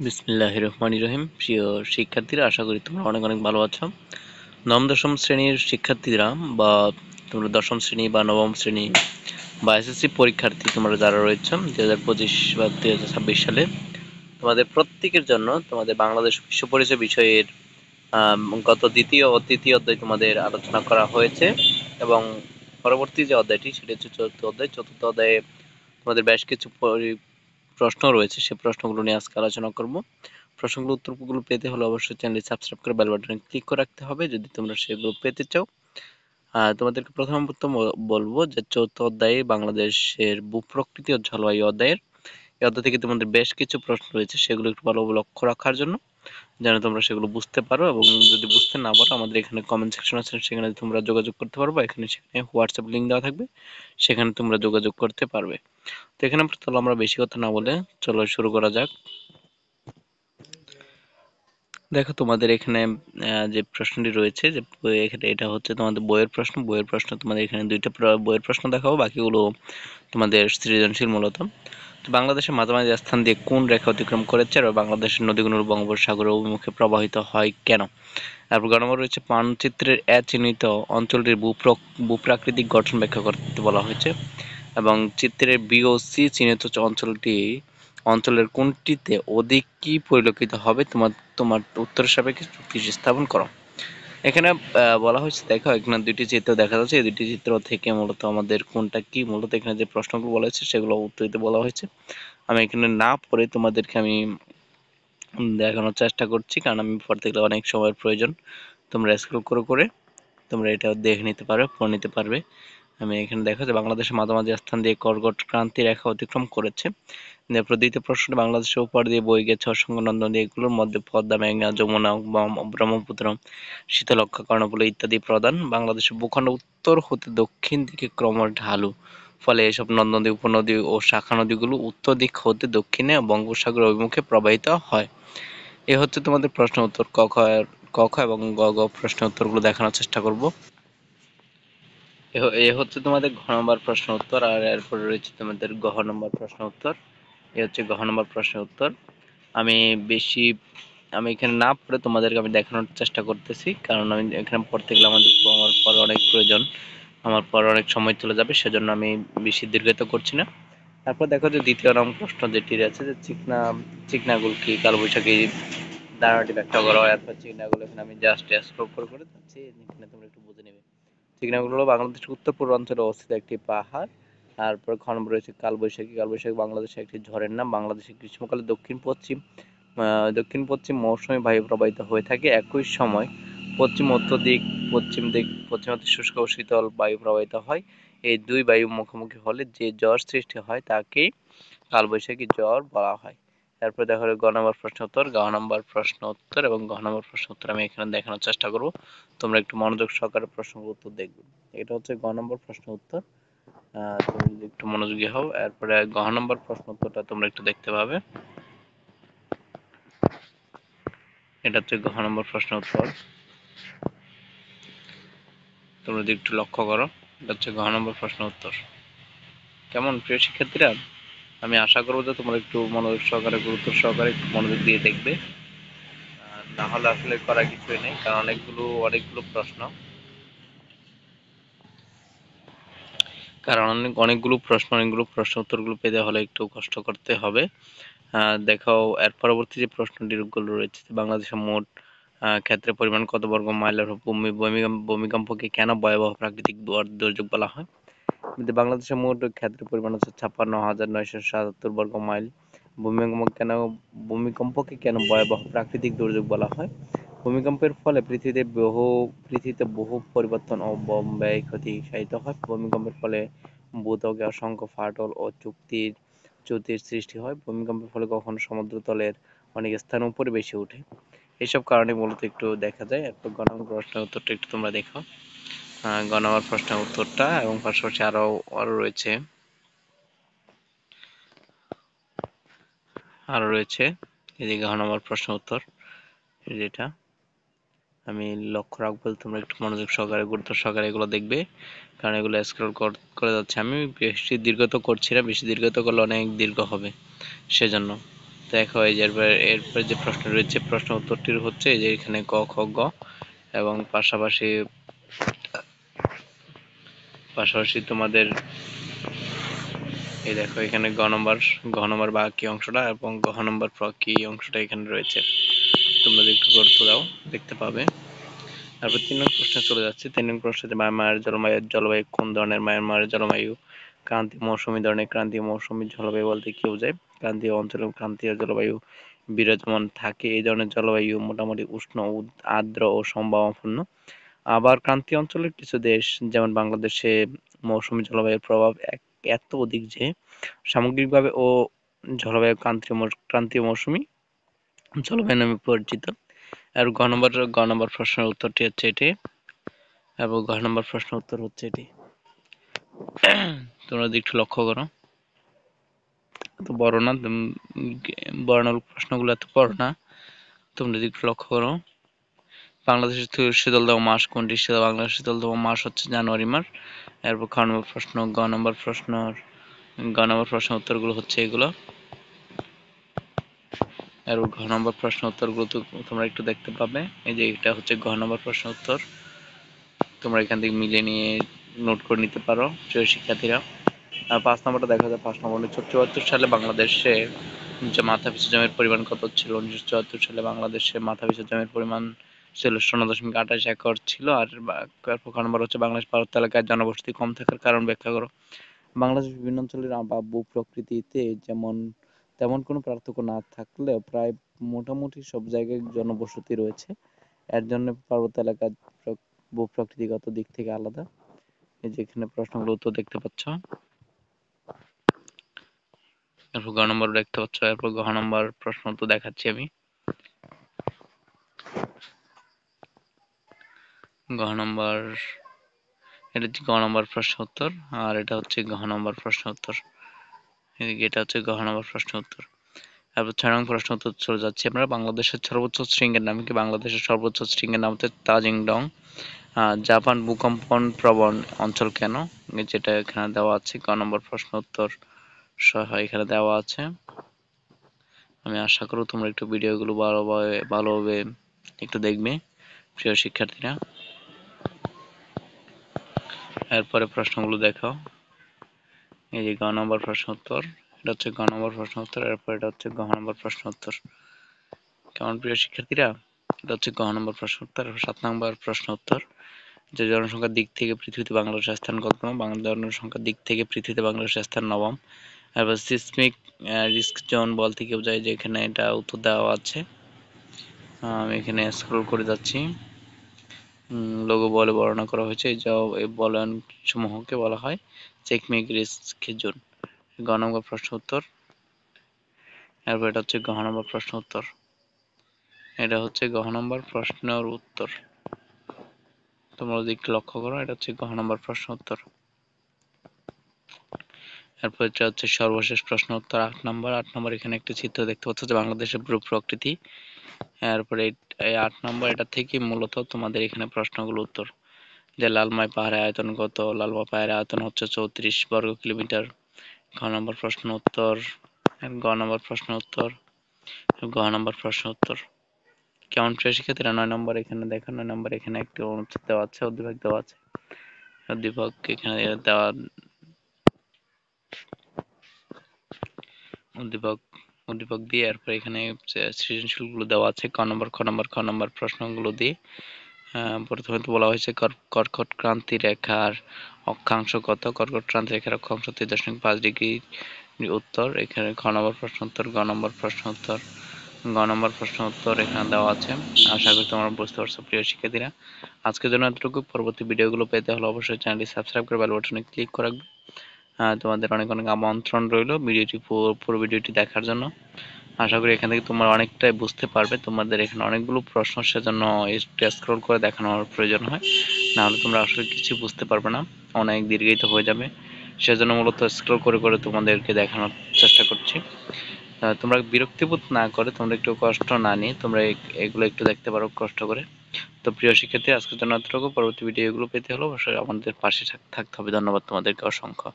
বিসমিল্লাহির রহমানির রহিম। প্রিয় শিক্ষার্থীরা, আশা করি তোমরা অনেক অনেক ভালো আছো। নবম দশম শ্রেণীর শিক্ষার্থীরা বা তোমরা দশম শ্রেণী বা নবম শ্রেণী বা এসএসসি পরীক্ষার্থী তোমরা যারা রয়েছে 2025 বা 2026 সালে তোমাদের প্রত্যেকের জন্য তোমাদের বাংলাদেশ বিশ্ব পরিচয় বিষয়ের গত দ্বিতীয় ও তৃতীয় অধ্যায় তোমাদের আলোচনা করা হয়েছে এবং পরবর্তী যে অধ্যায়টি সেটি হচ্ছে চতুর্থ অধ্যায়। চতুর্থ অধ্যায়ে তোমাদের বেশ কিছু প্রশ্ন রয়েছে, সেই প্রশ্নগুলো নিয়ে আজকে আলোচনা করব। প্রশ্নগুলোর উত্তরগুলো পেতে হলে অবশ্যই চ্যানেলটি সাবস্ক্রাইব করে বেল বাটনে ক্লিক করে রাখতে হবে যদি তোমরা সেগুলো পেতে চাও। তোমাদেরকে প্রথমত বলবো যে চৌথ অধ্যায়ে বাংলাদেশের ভূপ্রকৃতি ও জলবায়ু অধ্যায়ের এই অধ্যায় থেকে তোমাদের বেশ কিছু প্রশ্ন রয়েছে, সেগুলো একটু ভালো লক্ষ্য রাখার জন্য, যেন তোমরা সেগুলো বুঝতে পারো। এবং যদি বুঝতে না পারো আমাদের এখানে কমেন্ট সেকশন আছে, সেখানে তোমরা যোগাযোগ করতে পারবে। এখানে সেখানে হোয়াটসঅ্যাপ লিঙ্ক দেওয়া থাকবে, সেখানে তোমরা যোগাযোগ করতে পারবে। তো এখানে চলো আমরা বেশি কথা না বলে চলো শুরু করা যাক। দেখো তোমাদের এখানে যে প্রশ্নটি রয়েছে, যে এখানে এটা হচ্ছে তোমাদের বইয়ের প্রশ্ন। বইয়ের প্রশ্ন তোমাদের এখানে দুইটা বইয়ের প্রশ্ন দেখাবো, বাকিগুলো তোমাদের সৃজনশীল মূলত। তো বাংলাদেশের মাঝামাঝি স্থান দিয়ে কোন রেখা অতিক্রম করেছে আর বাংলাদেশের নদীগুলো বঙ্গোপসাগরের অভিমুখে প্রবাহিত হয় কেন? তারপর গ নম্বর রয়েছে মানচিত্রের চিহ্নিত অঞ্চলটির ভূপ্রাকৃতিক গঠন ব্যাখ্যা করতে বলা হয়েছে এবং চিত্রের বি ও সি চিহ্নিত অঞ্চলের কোনটিতে অধিক কি পরিলক্ষিত হবে, তোমার তোমার উত্তরের সাপেক্ষে যুক্তি স্থাপন করো। এখানে বলা হয়েছে, দেখো এখানে দুইটি চিত্র দেখা যাচ্ছে, এই দুইটি চিত্র থেকে মূলত আমাদের কোনটা কি, মূলত এখানে যে প্রশ্নগুলো বলা হয়েছে সেগুলো উত্তর দিতে বলা হয়েছে। আমি এখানে না পড়ে তোমাদেরকে আমি দেখানোর চেষ্টা করছি, কারণ আমি পড়তে গেলে অনেক সময়ের প্রয়োজন। তোমরা স্ক্রল করে করে তোমরা এটা দেখে নিতে পারবে, পড়ে নিতে পারবে। আমি এখানে দেখো যে বাংলাদেশের মাঝামাঝি স্থান দিয়ে কর্কট ক্রান্তি রেখা অতিক্রম করেছে। তারপর দ্বিতীয় প্রশ্নটি, বাংলাদেশের উপর দিয়ে বয়ে গেছে অসংখ্য নদ-নদী, এগুলোর মধ্যে পদ্মা, মেঘনা, যমুনা, ব্রহ্মপুত্র, শীতলক্ষ্যা, কর্ণফুলী ইত্যাদি প্রধান। বাংলাদেশের ভূখণ্ড উত্তর হতে দক্ষিণ দিকে ক্রমশ ঢালু, ফলে এসব নদ-নদী, উপনদী ও শাখা নদীগুলো উত্তর দিক হতে দক্ষিণে বঙ্গোপসাগর অভিমুখে প্রবাহিত হয়। এ হচ্ছে তোমাদের প্রশ্ন উত্তর। ক খ এবং গ গ প্রশ্ন উত্তরগুলো দেখানোর চেষ্টা করব। এ হচ্ছে তোমাদের ঘ নম্বর প্রশ্ন উত্তর, আর এরপরে রয়েছে তোমাদের গ নম্বর প্রশ্ন উত্তর। এ হচ্ছে ঘ নম্বর প্রশ্ন উত্তর। আমি বেশি আমি এখানে না পড়ে তোমাদেরকে আমি দেখানোর চেষ্টা করতেছি, কারণ আমি এখানে পড়তে গেলে আমার পরে অনেক প্রয়োজন, আমার পরে অনেক সময় চলে যাবে, সেজন্য আমি বেশি দীর্ঘায়িত করছি না। তারপর দেখো যে দ্বিতীয় নম্বর প্রশ্ন যেটি আছে, যে চিকনাগুল কি, কালবৈশাখী ধারণাটি ব্যাখ্যা করা হয়। অথবা চিকনাগুল, এখানে আমি জাস্ট স্ক্রল করে করে যাচ্ছি, এখানে তোমরা একটু বুঝে নেবে। চিকনাগুল হলো বাংলাদেশের উত্তর পূর্বাঞ্চলে অবস্থিত একটি পাহাড়। তারপর খ নম্বর রয়েছে কালবৈশাখী। কালবৈশাখী বাংলাদেশের একটি ঝড়ের নাম। বাংলাদেশের গ্রীষ্মকালে দক্ষিণ পশ্চিম মৌসুমী বায়ু প্রবাহিত হয়ে থাকে। একই সময় পশ্চিম উত্তর দিক, পশ্চিমাতে শুষ্ক ও শীতল বায়ু প্রবাহিত হয়। এই দুই বায়ু মুখোমুখি হলে যে ঝড় সৃষ্টি হয় তাকেই কালবৈশাখী ঝড় বলা হয়। তারপর দেখা হলো গ নম্বর প্রশ্ন উত্তর। গ নম্বর প্রশ্ন উত্তর এবং ঘ নম্বর প্রশ্ন উত্তর আমি এখানে দেখানোর চেষ্টা করব, তোমরা একটু মনোযোগ সহকারে প্রশ্নগুলো উত্তর দেখবে। এটা হচ্ছে গ নম্বর প্রশ্ন উত্তর। তুমি যদি একটু মনোযোগী হও, এরপরে ঘ নম্বর প্রশ্ন উত্তরটা তোমরা একটু দেখতে পাবে। এটা হচ্ছে ঘ নম্বর প্রশ্ন উত্তর, তোমরা যদি একটু লক্ষ্য করো, এটা হচ্ছে ঘ নম্বর প্রশ্ন উত্তর। কেমন প্রিয় শিক্ষার্থীরা? আমি আশা করবো যে তোমরা একটু মনোযোগ সহকারে, গুরুত্ব সহকারে একটু মনোযোগ দিয়ে দেখবে। না হলে আসলে করার কিছুই নেই, কারণ অনেকগুলো প্রশ্ন, অনেকগুলো প্রশ্ন উত্তরগুলো পেতে হলে একটু কষ্ট করতে হবে। দেখো এর পরবর্তী যে প্রশ্নটিগুলো রয়েছে, বাংলাদেশের মোট ক্ষেত্রের পরিমাণ কত বর্গ মাইল, আর ভূমিকম্পকে কেন ভয়াবহ প্রাকৃতিক দুর্যোগ বলা হয়? বাংলাদেশের মোট ক্ষেত্রের পরিমাণ হচ্ছে 56,977 বর্গ মাইল। ভূমিকম্পকে কেন ভয়াবহ প্রাকৃতিক দুর্যোগ বলা হয়? ভূমিকম্পের ফলে পৃথিবীতে বহু পরিবর্তন ও ব্যয় ক্ষতি সাধিত হয়। ভূমিকম্পের ফলে ভূত্বকে অসংখ্য ফাটল ও চ্যুতির সৃষ্টি হয়। ভূমিকম্পের ফলে কখনো সমুদ্রতলের অনেক স্থান উপরে ভেসে ওঠে। এসব কারণে মূলত একটু দেখা যায়। এরপর গ নম্বর প্রশ্নের উত্তরটা একটু তোমরা দেখো। গ নম্বর প্রশ্নের উত্তরটা এবং পাশাপাশি আরো রয়েছে, এদিকে ঘ নম্বর প্রশ্ন উত্তর যেটা আমি লক্ষ্য রাখবো, তোমরা একটু মনোযোগ সহকারে, গুরুত্ব সহকারে এগুলো দেখবে, কারণ এগুলো স্ক্রল করে যাচ্ছে। আমি বেশি দীর্ঘত করছি না, বেশি দীর্ঘত করলে অনেক দীর্ঘ হবে, সেজন্য। দেখো এই যে এরপর যে প্রশ্ন রয়েছে, প্রশ্ন উত্তরটি হচ্ছে এই যে এখানে ক খ গ, এবং পাশাপাশি তোমাদের এই দেখো এখানে ঘ নম্বর বাকি অংশটা এবং ঘ নম্বর কি অংশটা এখানে রয়েছে, তোমরা একটু গুরুত্ব দাও, দেখতে পাবে। তারপর 3 নং প্রশ্নে চলে যাচ্ছে। 3 নং প্রশ্নে মায়ানমারের জলবায়ু কোন ধরনের? মায়ানমারের জলবায়ু ক্রান্তীয় মৌসুমী ধরনের। ক্রান্তীয় মৌসুমী জলবায়ু বলতে কি বোঝায়? ক্রান্তীয় অঞ্চলে ক্রান্তীয় জলবায়ু বিরাজমান থাকে। এই ধরনের জলবায়ু মোটামুটি উষ্ণ, আর্দ্র ও সম্ভাবনাপূর্ণ। আবার ক্রান্তীয় অঞ্চলের কিছু দেশ যেমন বাংলাদেশে মৌসুমী জলবায়ুর প্রভাব এত অধিক যে সামগ্রিকভাবে ও জলবায়ু ক্রান্তীয় মৌসুমী জলবায়ু নামে পরিচিত। আর গ নম্বর প্রশ্নের উত্তরটি হচ্ছে এটি, এবং ঘ নম্বর প্রশ্ন উত্তর হচ্ছে এটি। তোমরা যদি একটু লক্ষ্য করো, এত বড় না, বর্ণাল প্রশ্নগুলো এত বড় না, তোমরা যদি একটু লক্ষ্য করো। বাংলাদেশের শীতলতম মাস কোনটি? বাংলাদেশের শীতলতম মাস হচ্ছে জানুয়ারি মাস। এরপর খ নম্বর প্রশ্ন, গ নম্বর প্রশ্ন উত্তরগুলো হচ্ছে এগুলো। আর ঘ নম্বর প্রশ্ন উত্তরগুলো তোমরা একটু দেখতে পাবে। এই যে এটা হচ্ছে ঘ নম্বর প্রশ্ন উত্তর, তোমরা এখান থেকে মিলিয়ে নিয়ে নোট করে নিতে পারো প্রিয় শিক্ষার্থীরা। আর 5 নম্বরটা দেখা যায়। 5 নম্বর 1974 সালে বাংলাদেশে যে মাথাপিছু জমির পরিমাণ কত ছিল? 1974 সালে বাংলাদেশে মাথাপিছু জমির পরিমাণ ছিল 0.28 একর ছিল। আর খ নম্বর হচ্ছে বাংলাদেশ পার্বত্য এলাকায় জনবসতি কম থাকার কারণ ব্যাখ্যা করো। বাংলাদেশের বিভিন্ন অঞ্চলের ভূ-প্রকৃতিতে তেমন কোনো পার্থক্য না থাকলেও প্রায় মোটামুটি সব জায়গায় জনবসতি রয়েছে। এর জন্য পার্বত্য এলাকার ভূ-প্রকৃতিগত দিক থেকে আলাদা। এই যে এখানে প্রশ্নগুলো উত্তর দেখতে পাচ্ছ। এরপর গ নম্বর দেখতে পাচ্ছ। এরপর ঘ নম্বর প্রশ্ন উত্তর দেখাচ্ছি আমি। ঘ নম্বর, এটা হচ্ছে গ নম্বর প্রশ্ন উত্তর, আর এটা হচ্ছে ঘ নম্বর প্রশ্ন উত্তর। এটা হচ্ছে ঘ নম্বর প্রশ্ন উত্তর। তারপর 6 নং প্রশ্ন উত্তর চলে যাচ্ছে আমরা। বাংলাদেশের সর্বোচ্চ শৃঙ্গের নাম কি? বাংলাদেশের সর্বোচ্চ শৃঙ্গের নাম হচ্ছে তাজিং ডং। জাপান ভূকম্পন প্রবণ অঞ্চল কেন? যেটা এখানে দেওয়া আছে, ক নম্বর প্রশ্ন উত্তর সহ এখানে দেওয়া আছে। আমি আশা করি তোমরা একটু ভিডিওগুলো ভালোভাবে একটু দেখবে প্রিয় শিক্ষার্থীরা। এরপরে প্রশ্নগুলো দেখো। এই যে গ নম্বর প্রশ্ন উত্তর, এটা হচ্ছে গ নম্বর প্রশ্ন উত্তর। এরপর এটা হচ্ছে ঘ নম্বর প্রশ্ন উত্তর। কেমন প্রিয় শিক্ষার্থীরা? এটা হচ্ছে ঘ নম্বর প্রশ্ন উত্তর। 7 নম্বর প্রশ্ন উত্তর, যে জনসংখ্যার দিক থেকে পৃথিবীতে বাংলাদেশের স্থান কততম? জনসংখ্যার দিক থেকে পৃথিবীতে বাংলাদেশের স্থান 9ম। এবার সিসমিক রিস্ক জোন বলতে কি বোঝায়? যে এখানে এটা উত্তর দেওয়া আছে। আমি এখানে স্ক্রল করে যাচ্ছি। লোগো বলে বর্ণনা করা হয়েছে। এই বলয়ন সমূহকে বলা হয় সিসমিক রিস্ক জোন। গ নম্বর প্রশ্ন উত্তর। এরপর এটা হচ্ছে ঘ নম্বর প্রশ্ন উত্তর। এটা হচ্ছে ঘ নম্বর প্রশ্নের উত্তর। তোমরা যদি একটু লক্ষ্য করো, এটা হচ্ছে ঘ নম্বর প্রশ্ন উত্তর। এরপর এটা হচ্ছে সর্বশেষ প্রশ্ন উত্তর 8 নম্বর। 8 নম্বর এখানে একটি চিত্র দেখতে পাচ্ছ যে বাংলাদেশের ভূ-প্রকৃতি। এরপরে এই 8 নম্বর এটা থেকে মূলত তোমাদের এখানে প্রশ্নগুলো উত্তর। যে লালমাই পাহাড়ের আয়তন কত? লালমাই পাহাড়ের আয়তন হচ্ছে 34 বর্গ কিলোমিটার। খ নম্বর প্রশ্ন উত্তর। গ নম্বর প্রশ্ন উত্তর। ঘ নম্বর প্রশ্ন উত্তর। কেমন প্রিয় শিক্ষার্থীরা? 9 নম্বর এখানে দেখো। 9 নম্বর এখানে একটি অনুচ্ছেদ দেওয়া আছে, অধিভাগ দেওয়া আছে। অধিভাগ এখানে দেওয়া, উদ্দীপক দিয়ে এরপর এখানে সৃজনশীল গুলো দেওয়া আছে ক নম্বর, খ নম্বর প্রশ্নগুলো দিয়ে। প্রথমে তো বলা হয়েছে কর্কট ক্রান্তি রেখার অক্ষাংশ কত? কর্কট ক্রান্তি রেখার অক্ষাংশ 3.5 ডিগ্রি। উত্তর এখানে খ নম্বর প্রশ্ন উত্তর। গ নম্বর প্রশ্ন উত্তর। গ নম্বর প্রশ্ন উত্তর এখানে দেওয়া আছে। আশা করি তোমরা বুঝতে পারছো প্রিয় শিক্ষার্থীরা। আজকের জন্য এতটুকু। পরবর্তী ভিডিওগুলো পেতে হলে অবশ্যই চ্যানেলটি সাবস্ক্রাইব করে বেল বাটনে ক্লিক করে রাখবে। তোমাদের অনেক অনেক আমন্ত্রণ রইল ভিডিওটি, পুরো ভিডিওটি দেখার জন্য। আশা করি এখান থেকে তোমরা অনেকটাই বুঝতে পারবে। তোমাদের এখানে অনেকগুলো প্রশ্ন, সেজন্য স্ক্রল করে দেখানোর প্রয়োজন হয়, না হলে তোমরা আসলে কিছু বুঝতে পারবে না, অনেক দীর্ঘায়িত হয়ে যাবে। সেজন্য মূলত স্ক্রল করে করে তোমাদেরকে দেখানোর চেষ্টা করছি। তোমরা বিরক্তিবোধ না করে, তোমরা একটু কষ্ট না নিয়ে তোমরা এগুলো একটু দেখতে পারো কষ্ট করে। তো প্রিয় শিক্ষার্থী, আজকের জন্য এতটুকু। পরবর্তী ভিডিওগুলো পেতে হলে অবশ্যই আমাদের পাশে থাকতে হবে। ধন্যবাদ তোমাদেরকে অসংখ্য।